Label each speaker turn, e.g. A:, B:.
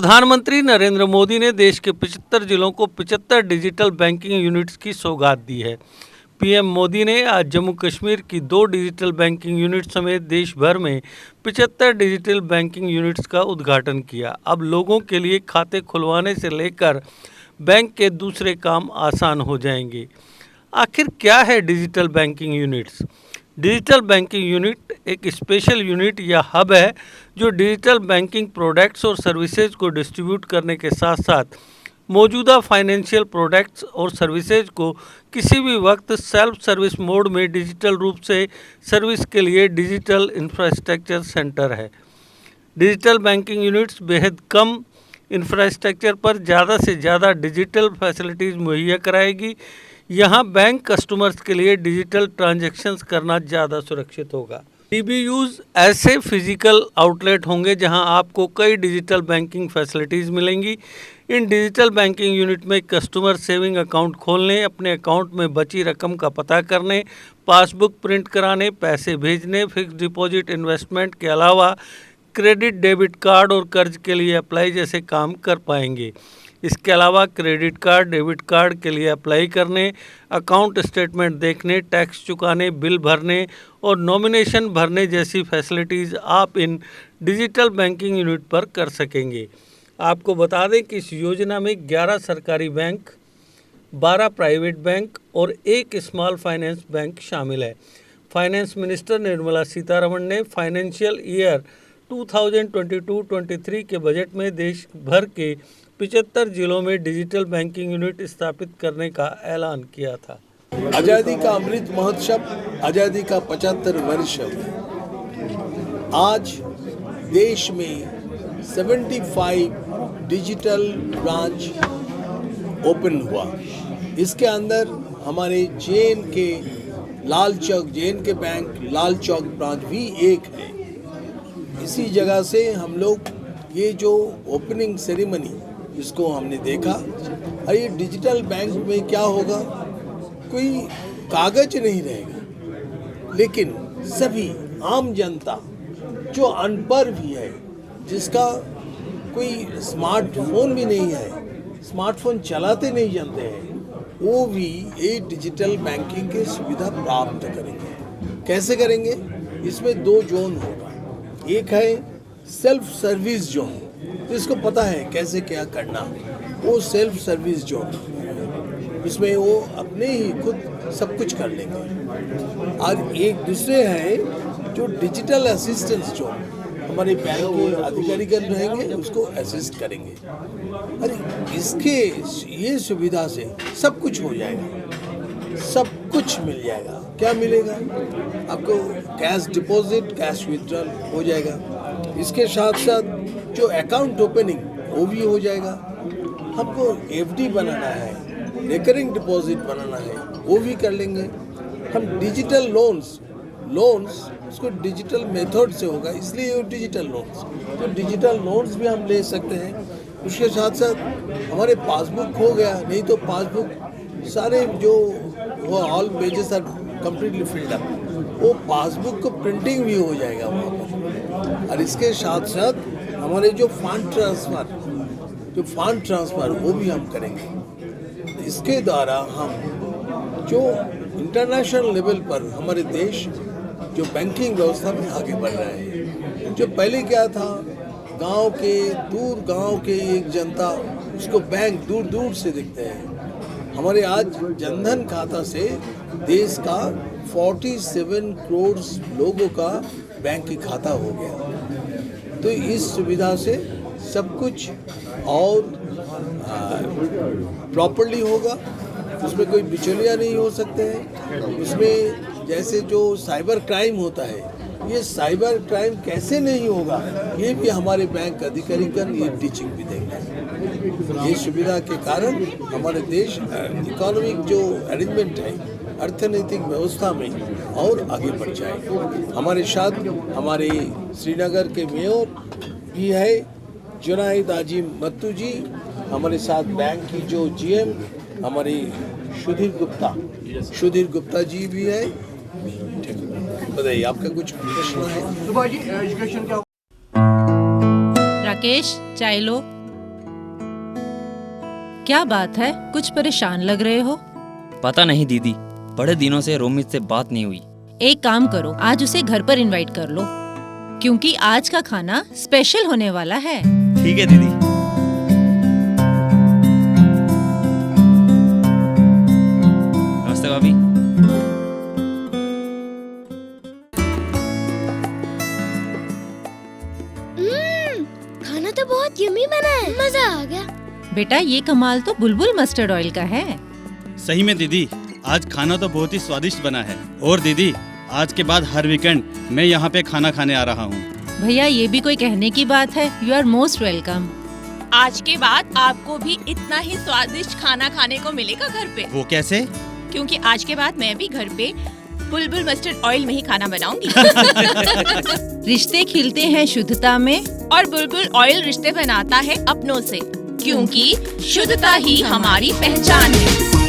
A: प्रधानमंत्री नरेंद्र मोदी ने देश के 75 जिलों को 75 डिजिटल बैंकिंग यूनिट्स की सौगात दी है। पीएम मोदी ने आज जम्मू कश्मीर की 2 डिजिटल बैंकिंग यूनिट समेत देश भर में 75 डिजिटल बैंकिंग यूनिट्स का उद्घाटन किया। अब लोगों के लिए खाते खुलवाने से लेकर बैंक के दूसरे काम आसान हो जाएंगे। आखिर क्या है digital banking units? Digital banking unit एक स्पेशल यूनिट या हब है जो डिजिटल बैंकिंग प्रोडक्ट्स और सर्विसेज को डिस्ट्रीब्यूट करने के साथ साथ मौजूदा फाइनेंशियल प्रोडक्ट्स और सर्विसेज को किसी भी वक्त सेल्फ सर्विस मोड में डिजिटल रूप से सर्विस के लिए डिजिटल इंफ्रास्ट्रक्चर सेंटर है। डिजिटल बैंकिंग यूनिट्स बेहद कम इंफ्रास्ट्रक्चर पर ज़्यादा से ज़्यादा डिजिटल फैसिलिटीज़ मुहैया कराएगी। यहाँ बैंक कस्टमर्स के लिए डिजिटल ट्रांजैक्शंस करना ज़्यादा सुरक्षित होगा। डीबीयूज़ ऐसे फिजिकल आउटलेट होंगे जहाँ आपको कई डिजिटल बैंकिंग फैसिलिटीज़ मिलेंगी। इन डिजिटल बैंकिंग यूनिट में कस्टमर सेविंग अकाउंट खोलने, अपने अकाउंट में बची रकम का पता करने, पासबुक प्रिंट कराने, पैसे भेजने, फिक्स डिपॉजिट, इन्वेस्टमेंट के अलावा क्रेडिट, डेबिट कार्ड और कर्ज के लिए अप्लाई जैसे काम कर पाएंगे। इसके अलावा क्रेडिट कार्ड, डेबिट कार्ड के लिए अप्लाई करने, अकाउंट स्टेटमेंट देखने, टैक्स चुकाने, बिल भरने और नॉमिनेशन भरने जैसी फैसिलिटीज़ आप इन डिजिटल बैंकिंग यूनिट पर कर सकेंगे। आपको बता दें कि इस योजना में 11 सरकारी बैंक, 12 प्राइवेट बैंक और 1 स्मॉल फाइनेंस बैंक शामिल है। फाइनेंस मिनिस्टर निर्मला सीतारमण ने फाइनेंशियल ईयर 2022-23 के बजट में देश भर के 75 जिलों में डिजिटल बैंकिंग यूनिट स्थापित करने का ऐलान किया था।
B: आज़ादी का अमृत महोत्सव, आज़ादी का 75 वर्ष। आज देश में 75 डिजिटल ब्रांच ओपन हुआ। इसके अंदर हमारे जेएन के लाल चौक, जेएन के बैंक लाल चौक ब्रांच भी एक है। इसी जगह से हम लोग ये जो ओपनिंग सेरेमनी इसको हमने देखा। और ये डिजिटल बैंक में क्या होगा, कोई कागज नहीं रहेगा, लेकिन सभी आम जनता जो अनपढ़ भी है, जिसका कोई स्मार्टफोन भी नहीं है, स्मार्टफोन चलाते नहीं जानते हैं, वो भी ये डिजिटल बैंकिंग की सुविधा प्राप्त करेंगे। कैसे करेंगे? इसमें 2 जोन होगा। एक है सेल्फ सर्विस जोन, जिसको पता है कैसे क्या करना, वो सेल्फ सर्विस जोन, इसमें वो अपने ही खुद सब कुछ कर लेंगे। और एक दूसरे है जो डिजिटल असिस्टेंस जोन, हमारे बैंक के अधिकारीगण रहेंगे, उसको असिस्ट करेंगे। अरे इसके ये सुविधा से सब कुछ हो जाएगा, सब कुछ मिल जाएगा। क्या मिलेगा? आपको कैश डिपॉजिट, कैश विड्रॉल हो जाएगा। इसके साथ साथ जो अकाउंट ओपनिंग वो भी हो जाएगा। हमको एफडी बनाना है, रिकरिंग डिपॉजिट बनाना है, वो भी कर लेंगे। हम डिजिटल लोन्स उसको डिजिटल मेथड से होगा, इसलिए वो डिजिटल लोन्स, तो डिजिटल लोन्स भी हम ले सकते हैं। उसके साथ साथ हमारे पासबुक हो गया, नहीं तो पासबुक सारे जो वो all pages are completely filled up, वो पासबुक को प्रिंटिंग भी हो जाएगा वहाँ पर। और इसके साथ साथ हमारे जो फंड ट्रांसफ़र वो भी हम करेंगे। इसके द्वारा हम जो इंटरनेशनल लेवल पर हमारे देश जो बैंकिंग व्यवस्था में आगे बढ़ रहा है। जो पहले क्या था, गांव के एक जनता, उसको बैंक दूर दूर से दिखते हैं। हमारे आज जनधन खाता से देश का 47 करोड़ लोगों का बैंक की खाता हो गया। तो इस सुविधा से सब कुछ और प्रॉपर्ली होगा, उसमें कोई बिचौलिया नहीं हो सकते हैं। उसमें जैसे जो साइबर क्राइम होता है, ये साइबर क्राइम कैसे नहीं होगा, ये भी हमारे बैंक अधिकारीगण ये टीचिंग भी देंगे। ये सुविधा के कारण हमारे देश इकोनॉमिक जो अरेंजमेंट है, अर्थनैतिक व्यवस्था में और आगे बढ़ जाएगा। हमारे साथ हमारे श्रीनगर के मेयर भी है जुनाइद आजिम मत्तू जी, हमारे साथ बैंक की जो जीएम हमारे सुधीर गुप्ता जी भी है। बताइए, आपका कुछ प्रश्न है?
C: राकेश चाय लो। क्या बात है, कुछ परेशान लग रहे हो?
D: पता नहीं दीदी, बड़े दिनों से रोमित से बात नहीं हुई।
C: एक काम करो, आज उसे घर पर इनवाइट कर लो, क्योंकि आज का खाना स्पेशल होने वाला है।
D: ठीक है दीदी। नमस्ते भाभी।
E: खाना तो बहुत यम्मी बना है, मजा आ गया।
C: बेटा, ये कमाल तो बुलबुल मस्टर्ड ऑयल का है।
F: सही में दीदी, आज खाना तो बहुत ही स्वादिष्ट बना है। और दीदी, आज के बाद हर वीकेंड मैं यहाँ पे खाना खाने आ रहा हूँ।
C: भैया, ये भी कोई कहने की बात है? You are most welcome.
G: आज के बाद आपको भी इतना ही स्वादिष्ट खाना खाने को मिलेगा घर पे,
F: वो कैसे?
G: क्योंकि आज के बाद मैं भी घर पे बुलबुल मस्टर्ड ऑयल में ही खाना बनाऊंगी।
C: रिश्ते खिलते हैं शुद्धता में,
G: और बुलबुल ऑयल रिश्ते बनाता है अपनों से, क्योंकि शुद्धता ही हमारी पहचान है।